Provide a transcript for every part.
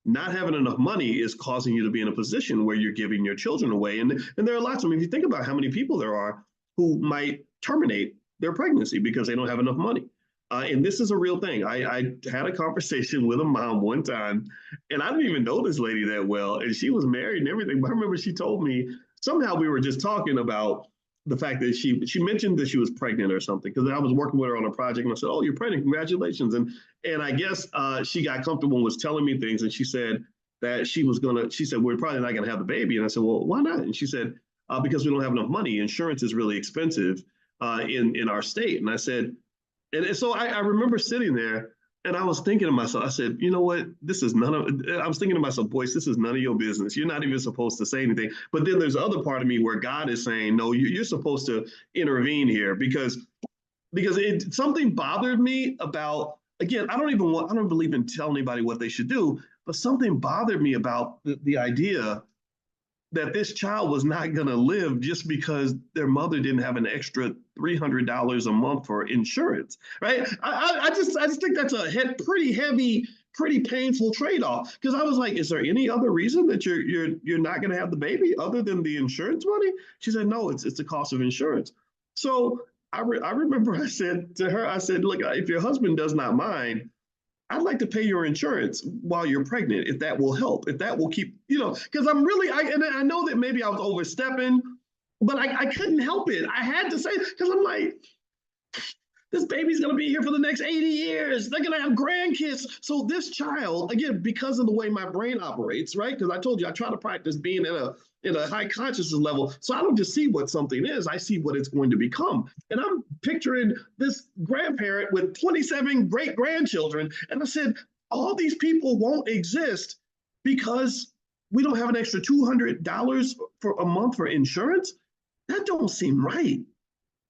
not having enough money is causing you to be in a position where you're giving your children away. And there are lots of, I mean, if you think about how many people there are who might terminate their pregnancy because they don't have enough money. And this is a real thing. I had a conversation with a mom one time, and I didn't even know this lady that well, and she was married and everything. But I remember she told me somehow we were just talking about the fact that she mentioned that she was pregnant or something because I was working with her on a project and I said, "Oh, you're pregnant! Congratulations!" And I guess she got comfortable and was telling me things, and she said that she was gonna. She said we're probably not gonna have the baby, and I said, "Well, why not?" And she said because we don't have enough money. Insurance is really expensive in our state, and I said. And so I remember sitting there and I was thinking to myself, I said, you know what? This is none of, I was thinking to myself, Boyce, this is none of your business. You're not even supposed to say anything. But then there's other part of me where God is saying, no, you're supposed to intervene here because something bothered me about, again, I don't believe in telling anybody what they should do, but something bothered me about the idea that this child was not going to live just because their mother didn't have an extra $300 a month for insurance, right? I just think that's a pretty heavy, pretty painful trade-off. Because I was like, is there any other reason that you're not going to have the baby other than the insurance money? She said, no, it's the cost of insurance. So I remember I said to her, I said, look, if your husband does not mind, I'd like to pay your insurance while you're pregnant, if that will help, if that will keep, because and I know that maybe I was overstepping, but I couldn't help it. I had to say, because I'm like, this baby's going to be here for the next 80 years. They're going to have grandkids. So this child, again, because of the way my brain operates, right? Because I told you, I try to practice being in a high consciousness level. So I don't just see what something is, I see what it's going to become. And I'm picturing this grandparent with 27 great grandchildren. And I said, all these people won't exist because we don't have an extra $200 for a month for insurance. That don't seem right.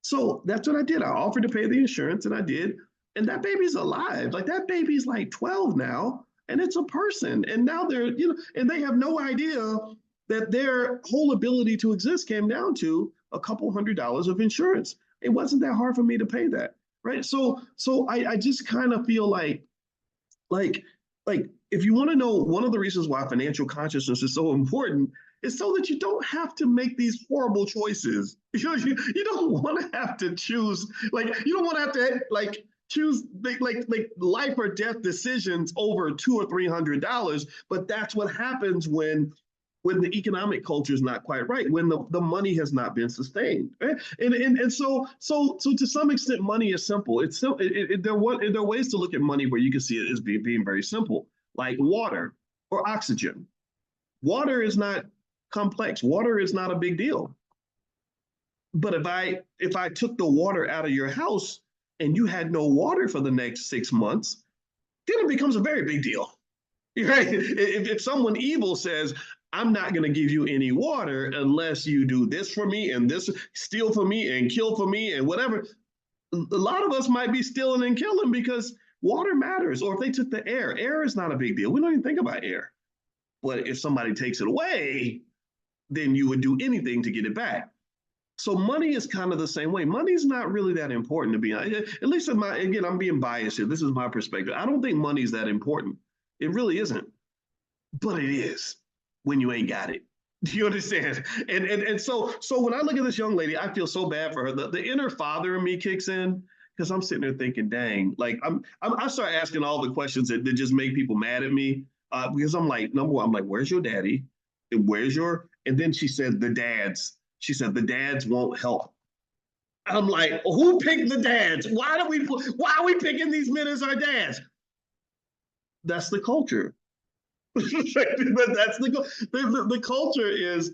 So that's what I did. I offered to pay the insurance and I did. And that baby's alive. Like that baby's like 12 now and it's a person. And now they're, and they have no idea that their whole ability to exist came down to a couple $100s of insurance. It wasn't that hard for me to pay that. Right. So I just kind of feel like if you want to know one of the reasons why financial consciousness is so important is so that you don't have to make these horrible choices. You don't want to have to choose, you don't want to have to choose life or death decisions over $200 or $300. But that's what happens when the economic culture is not quite right, when the money has not been sustained. Right? And so to some extent, money is simple. It's simple. There are ways to look at money where you can see it as being very simple, like water or oxygen. Water is not complex. Water is not a big deal. But if I took the water out of your house and you had no water for the next 6 months, then it becomes a very big deal. Right? If someone evil says, I'm not going to give you any water unless you do this for me and this, steal for me and kill for me and whatever. A lot of us might be stealing and killing because water matters. Or if they took the air is not a big deal. We don't even think about air. But if somebody takes it away, then you would do anything to get it back. So money is kind of the same way. Money is not really that important to be honest. At least again, I'm being biased here. This is my perspective. I don't think money is that important. It really isn't. But it is when you ain't got it. Do you understand? And so when I look at this young lady, I feel so bad for her. The inner father in me kicks in because I'm sitting there thinking, dang, I start asking all the questions that just make people mad at me because I'm like, number one, I'm like, where's your daddy? And and then she said, the dads. She said, the dads won't help. I'm like, who picked the dads? Why are we picking these men as our dads? That's the culture. That's the culture is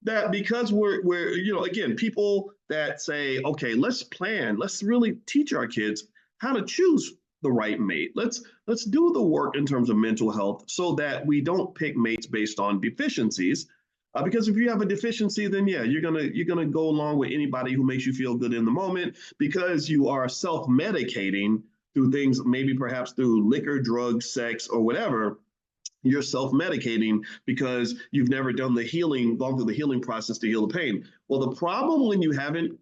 that because we're again, people that say, okay, let's plan, let's really teach our kids how to choose the right mate. Let's do the work in terms of mental health so that we don't pick mates based on deficiencies. Because if you have a deficiency, then yeah, you're gonna go along with anybody who makes you feel good in the moment because you are self-medicating through things, maybe perhaps through liquor, drugs, sex, or whatever. You're self-medicating because you've never gone through the healing process to heal the pain. Well, the problem when you haven't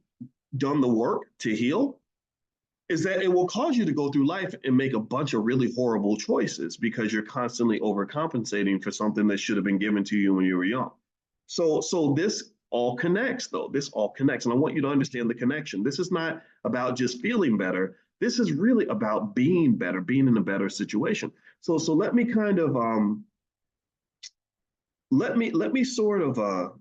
done the work to heal is that it will cause you to go through life and make a bunch of really horrible choices because you're constantly overcompensating for something that should have been given to you when you were young. So this all connects, though. This all connects. And I want you to understand the connection. This is not about just feeling better. This is really about being better, being in a better situation. So let me kind of let me sort of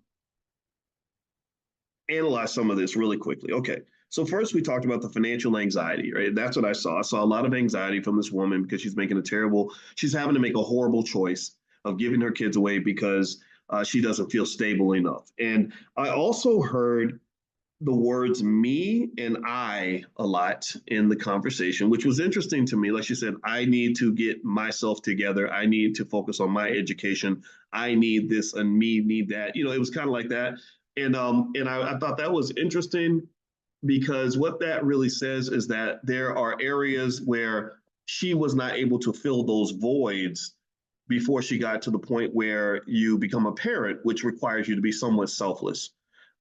analyze some of this really quickly. Okay. So first we talked about the financial anxiety, right? That's what I saw. I saw a lot of anxiety from this woman because she's having to make a horrible choice of giving her kids away because she doesn't feel stable enough. And I also heard the words me and I a lot in the conversation, which was interesting to me. Like she said, I need to get myself together. I need to focus on my education. I need this and me need that. It was kind of like that. And I thought that was interesting because what that really says is that there are areas where she was not able to fill those voids before she got to the point where you become a parent, which requires you to be somewhat selfless.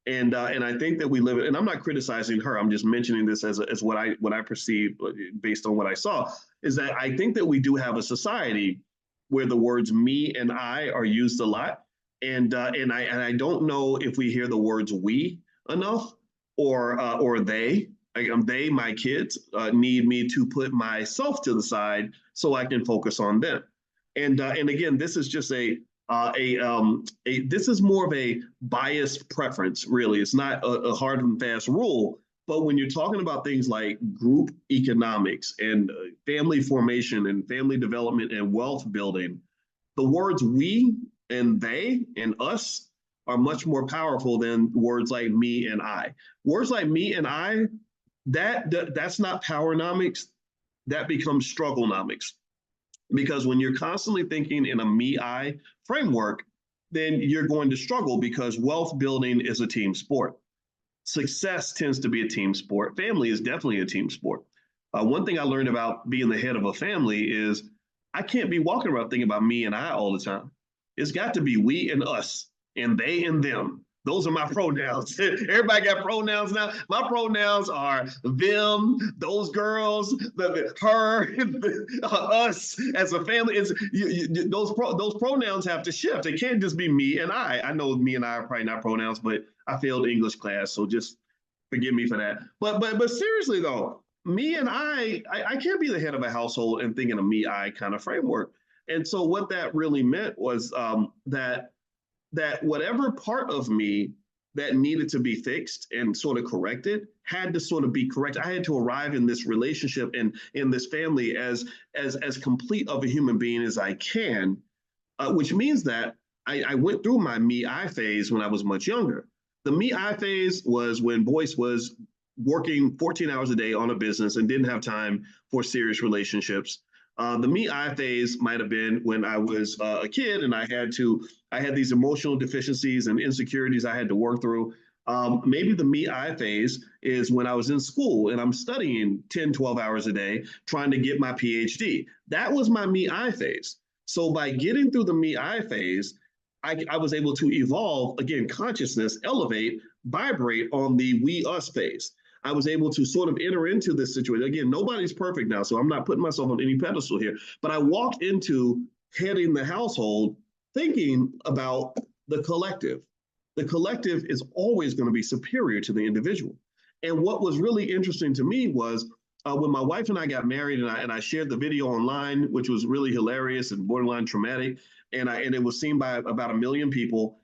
And I think that we live, and I'm not criticizing her. I'm just mentioning this as what I perceive based on what I saw, is that I think that we do have a society where the words me and I are used a lot, and I don't know if we hear the words we enough or they. They, my kids, need me to put myself to the side so I can focus on them. And again, this is just this is more of a biased preference, really. It's not a hard and fast rule. But when you're talking about things like group economics and family formation and family development and wealth building, the words we and they and us are much more powerful than words like me and I. Words like me and I, that's not powernomics. That becomes strugglenomics. Because when you're constantly thinking in a me I framework, then you're going to struggle because wealth building is a team sport. Success tends to be a team sport. Family is definitely a team sport. One thing I learned about being the head of a family is I can't be walking around thinking about me and I all the time. It's got to be we and us and they and them. Those are my pronouns. Everybody got pronouns now. My pronouns are them, those girls, her, us as a family. Those pronouns have to shift. It can't just be me and I. I know me and I are probably not pronouns, but I failed English class, so just forgive me for that. But seriously though, me and I can't be the head of a household and thinking a me I kind of framework. And so what that really meant was that whatever part of me that needed to be fixed and sort of corrected had to sort of be corrected. I had to arrive in this relationship and in this family as complete of a human being as I can, which means that I went through my me I phase when I was much younger. The me I phase was when Boyce was working 14 hours a day on a business and didn't have time for serious relationships. The me I phase might have been when I was a kid and I had these emotional deficiencies and insecurities I had to work through. Maybe the me I phase is when I was in school and I'm studying 10, 12 hours a day trying to get my PhD. That was my me I phase. So by getting through the me I phase, I was able to evolve, again, consciousness, elevate, vibrate on the we us phase. I was able to sort of enter into this situation. Again, nobody's perfect now, so I'm not putting myself on any pedestal here, but I walked into heading the household thinking about the collective. The collective is always going to be superior to the individual. And what was really interesting to me was when my wife and I got married and I shared the video online, which was really hilarious and borderline traumatic, and it was seen by about 1 million people.